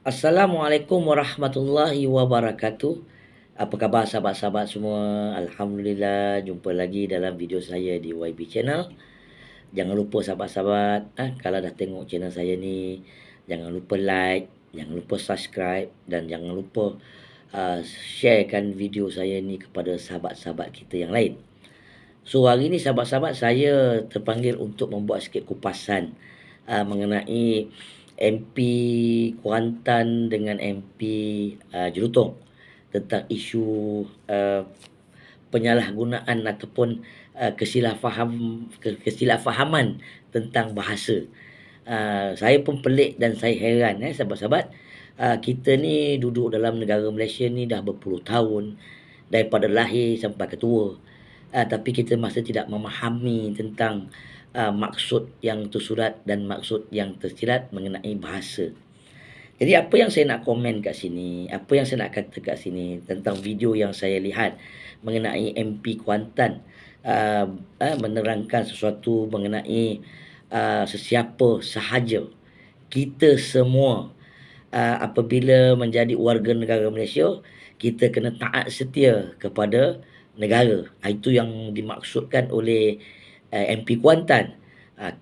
Assalamualaikum warahmatullahi wabarakatuh. Apa khabar sahabat-sahabat semua? Alhamdulillah jumpa lagi dalam video saya di YB Channel. Jangan lupa sahabat-sahabat, kalau dah tengok channel saya ni, jangan lupa like, jangan lupa subscribe dan jangan lupa sharekan video saya ni kepada sahabat-sahabat kita yang lain. So hari ni sahabat-sahabat, saya terpanggil untuk membuat sikit kupasan mengenai MP Kuantan dengan MP Jelutong tentang isu penyalahgunaan ataupun kesilapfahaman tentang bahasa. Saya pun pelik dan saya heran sahabat-sahabat. Kita ni duduk dalam negara Malaysia ni dah berpuluh tahun, daripada lahir sampai ketua. Tapi kita masih tidak memahami tentang maksud yang tersurat dan maksud yang tersirat mengenai bahasa. Jadi apa yang saya nak komen kat sini, apa yang saya nak kata kat sini tentang video yang saya lihat mengenai MP Kuantan menerangkan sesuatu mengenai sesiapa sahaja kita semua apabila menjadi warga negara Malaysia, kita kena taat setia kepada negara. Itu yang dimaksudkan oleh MP Kuantan.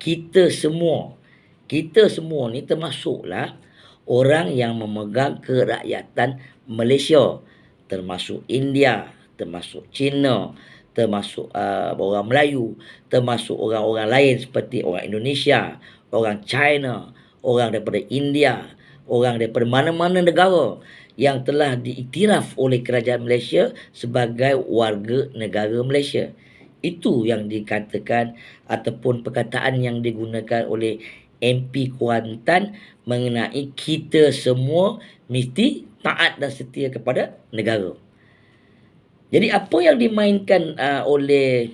Kita semua ni termasuklah orang yang memegang kerakyatan Malaysia, termasuk India, termasuk China, termasuk orang Melayu, termasuk orang-orang lain seperti orang Indonesia, orang China, orang daripada India, orang daripada mana-mana negara yang telah diiktiraf oleh kerajaan Malaysia sebagai warga negara Malaysia. Itu yang dikatakan ataupun perkataan yang digunakan oleh MP Kuantan mengenai kita semua mesti taat dan setia kepada negara. Jadi apa yang dimainkan oleh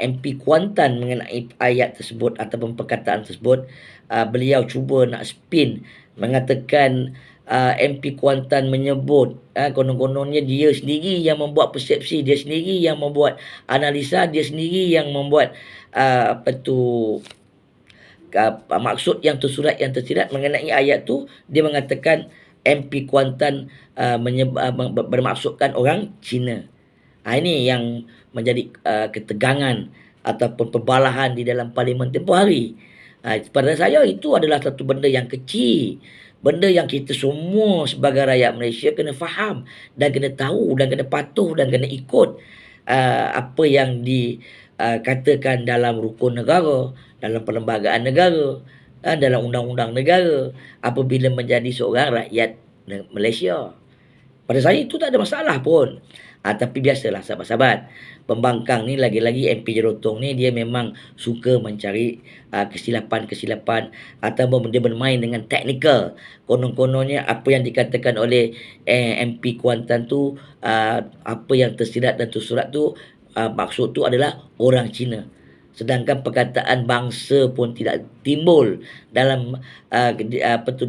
MP Kuantan mengenai ayat tersebut ataupun perkataan tersebut, beliau cuba nak spin mengatakan MP Kuantan menyebut konon-kononnya dia sendiri yang membuat persepsi, dia sendiri yang membuat analisa, dia sendiri yang membuat maksud yang tersurat yang tersirat mengenai ayat tu. Dia mengatakan MP Kuantan bermaksudkan orang Cina. Ini yang menjadi ketegangan ataupun perbalahan di dalam parlimen tempoh hari. Pada saya itu adalah satu benda yang kecil, benda yang kita semua sebagai rakyat Malaysia kena faham dan kena tahu dan kena patuh dan kena ikut apa yang dikatakan dalam rukun negara, dalam perlembagaan negara, dalam undang-undang negara apabila menjadi seorang rakyat Malaysia. Pada saya itu tak ada masalah pun. Tapi biasalah sahabat-sahabat, pembangkang ni lagi-lagi MP Jelutong ni dia memang suka mencari kesilapan-kesilapan ataupun dia bermain dengan teknikal. Konon-kononnya apa yang dikatakan oleh MP Kuantan tu, apa yang tersirat dan tersurat tu, maksud tu adalah orang Cina. Sedangkan perkataan bangsa pun tidak timbul dalam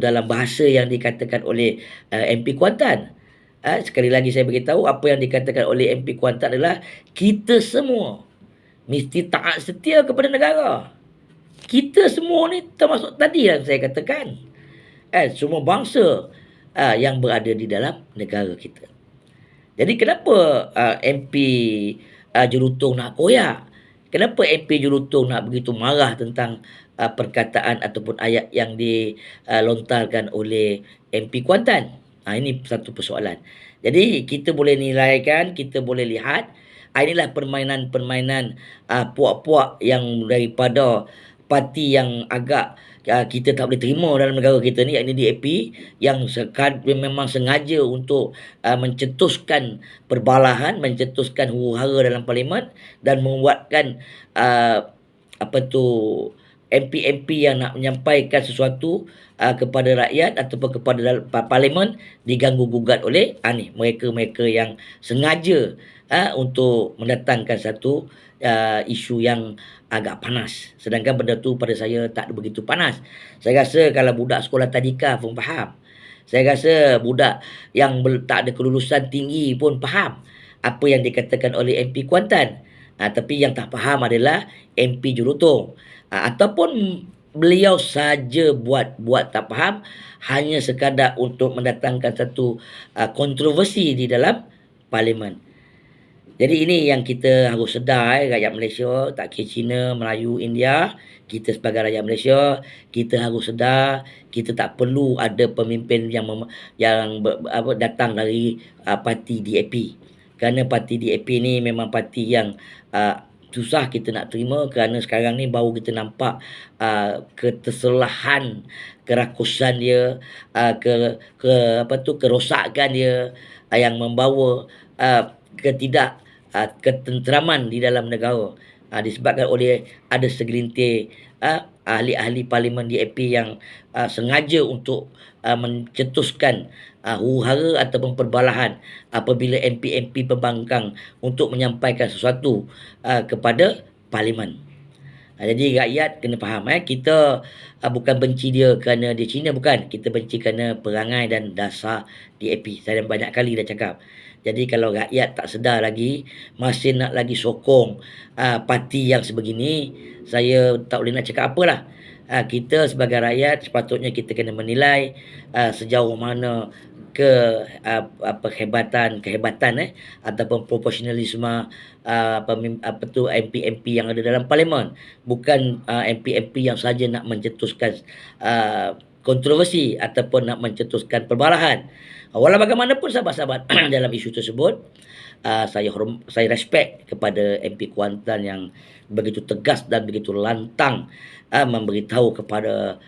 dalam bahasa yang dikatakan oleh MP Kuantan. Sekali lagi saya beritahu, apa yang dikatakan oleh MP Kuantan adalah kita semua mesti taat setia kepada negara. Kita semua ni termasuk tadi yang saya katakan, semua bangsa yang berada di dalam negara kita. Jadi kenapa MP Jelutong nak koyak? Kenapa MP Jelutong nak begitu marah tentang perkataan ataupun ayat yang dilontarkan oleh MP Kuantan? Ini satu persoalan. Jadi kita boleh nilaikan, kita boleh lihat, inilah permainan-permainan puak-puak yang daripada parti yang agak kita tak boleh terima dalam negara kita ni, iaitu DAP, yang memang sengaja untuk mencetuskan perbalahan, mencetuskan huru-hara dalam parlimen dan membuatkan MP-MP yang nak menyampaikan sesuatu kepada rakyat ataupun kepada parlimen diganggu gugat oleh mereka-mereka yang sengaja untuk mendatangkan satu isu yang agak panas. Sedangkan benda tu pada saya tak begitu panas. Saya rasa kalau budak sekolah tadika pun faham. Saya rasa budak yang tak ada kelulusan tinggi pun faham apa yang dikatakan oleh MP Kuantan. Tapi yang tak faham adalah MP Jelutong. Ataupun beliau saja buat tak faham, hanya sekadar untuk mendatangkan satu kontroversi di dalam parlimen. Jadi ini yang kita harus sedar, rakyat Malaysia, tak kira Cina, Melayu, India, kita sebagai rakyat Malaysia, kita harus sedar kita tak perlu ada pemimpin yang datang dari parti DAP. Kerana parti DAP ni memang parti yang susah kita nak terima, kerana sekarang ni baru kita nampak keterselahan, kerakusan dia, kerosakan dia, yang membawa ketidak ketenteraman di dalam negara, disebabkan oleh ada segelintir ahli-ahli parlimen DAP yang sengaja untuk mencetuskan huru-hara ataupun perbalahan apabila MP-MP pembangkang untuk menyampaikan sesuatu kepada parlimen. Jadi rakyat kena faham, kita bukan benci dia kerana dia Cina, bukan. Kita benci kerana perangai dan dasar DAP. Saya banyak kali dah cakap. Jadi kalau rakyat tak sedar lagi, masih nak lagi sokong parti yang sebegini, saya tak boleh nak cakap apalah. Kita sebagai rakyat sepatutnya kita kena menilai sejauh mana kehebatan ataupun profesionalisme MP-MP yang ada dalam parlimen, bukan MP-MP yang saja nak mencetuskan kontroversi ataupun nak mencetuskan perbalahan. Walau bagaimanapun sahabat-sahabat dalam isu tersebut, saya respect kepada MP Kuantan yang begitu tegas dan begitu lantang memberitahu kepada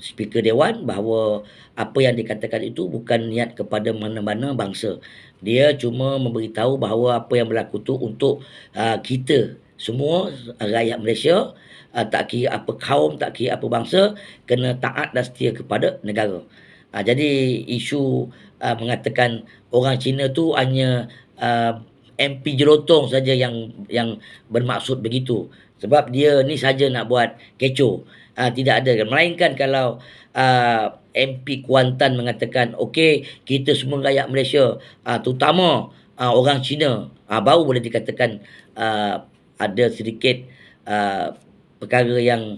Speaker Dewan bahawa apa yang dikatakan itu bukan niat kepada mana-mana bangsa. Dia cuma memberitahu bahawa apa yang berlaku tu untuk kita semua rakyat Malaysia, tak kira apa kaum, tak kira apa bangsa, kena taat dan setia kepada negara. Jadi isu mengatakan orang Cina tu hanya MP jelotong saja yang bermaksud begitu. Sebab dia ni saja nak buat kecoh. Tidak ada. Melainkan kalau MP Kuantan mengatakan, okey, kita semua rakyat Malaysia, terutama orang Cina, baru boleh dikatakan ada sedikit perkara yang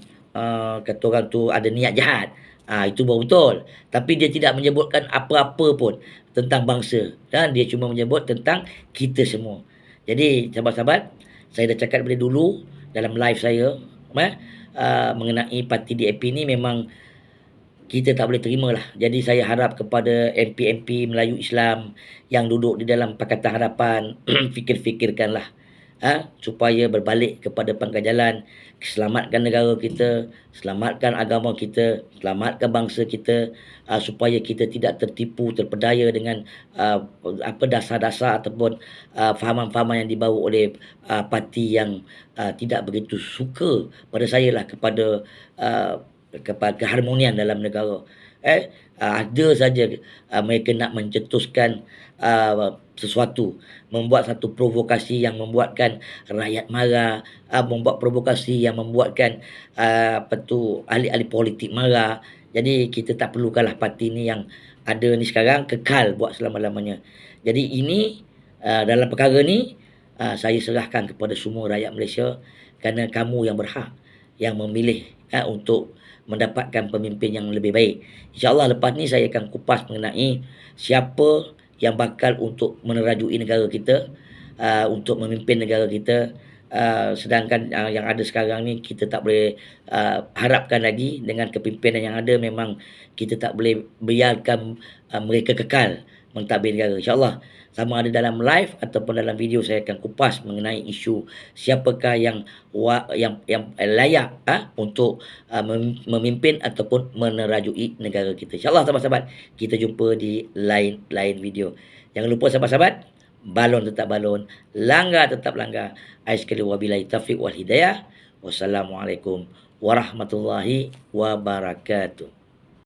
kata orang tu ada niat jahat. Itu baru betul. Tapi dia tidak menyebutkan apa-apa pun tentang bangsa. Dan dia cuma menyebut tentang kita semua. Jadi sahabat-sahabat, saya dah cakap daripada dulu dalam live saya mengenai parti DAP ni memang kita tak boleh terima lah. Jadi saya harap kepada MP-MP Melayu Islam yang duduk di dalam Pakatan Harapan, fikir-fikirkanlah supaya berbalik kepada pangkal jalan, selamatkan negara kita, selamatkan agama kita, selamatkan bangsa kita, supaya kita tidak tertipu, terpedaya dengan dasar-dasar ataupun fahaman-fahaman yang dibawa oleh parti yang tidak begitu suka pada saya lah, kepada keharmonian dalam negara. Ada saja mereka nak mencetuskan sesuatu, membuat satu provokasi yang membuatkan rakyat marah, membuat provokasi yang membuatkan ahli-ahli politik marah. Jadi kita tak perlukanlah parti ni yang ada ni sekarang kekal buat selama-lamanya. Jadi ini dalam perkara ni saya serahkan kepada semua rakyat Malaysia, kerana kamu yang berhak yang memilih untuk mendapatkan pemimpin yang lebih baik. InsyaAllah lepas ni saya akan kupas mengenai siapa yang bakal untuk menerajui negara kita, untuk memimpin negara kita. Sedangkan yang ada sekarang ni kita tak boleh harapkan lagi. Dengan kepimpinan yang ada, memang kita tak boleh biarkan mereka kekal mentadbir negara. InsyaAllah sama ada dalam live ataupun dalam video, saya akan kupas mengenai isu siapakah yang layak untuk memimpin ataupun menerajui negara kita. InsyaAllah sahabat-sahabat, kita jumpa di lain video. Jangan lupa sahabat-sahabat, balon tetap balon, langgar tetap langgar. Sekali wabillahi taufiq wal hidayah. Wassalamualaikum warahmatullahi wabarakatuh.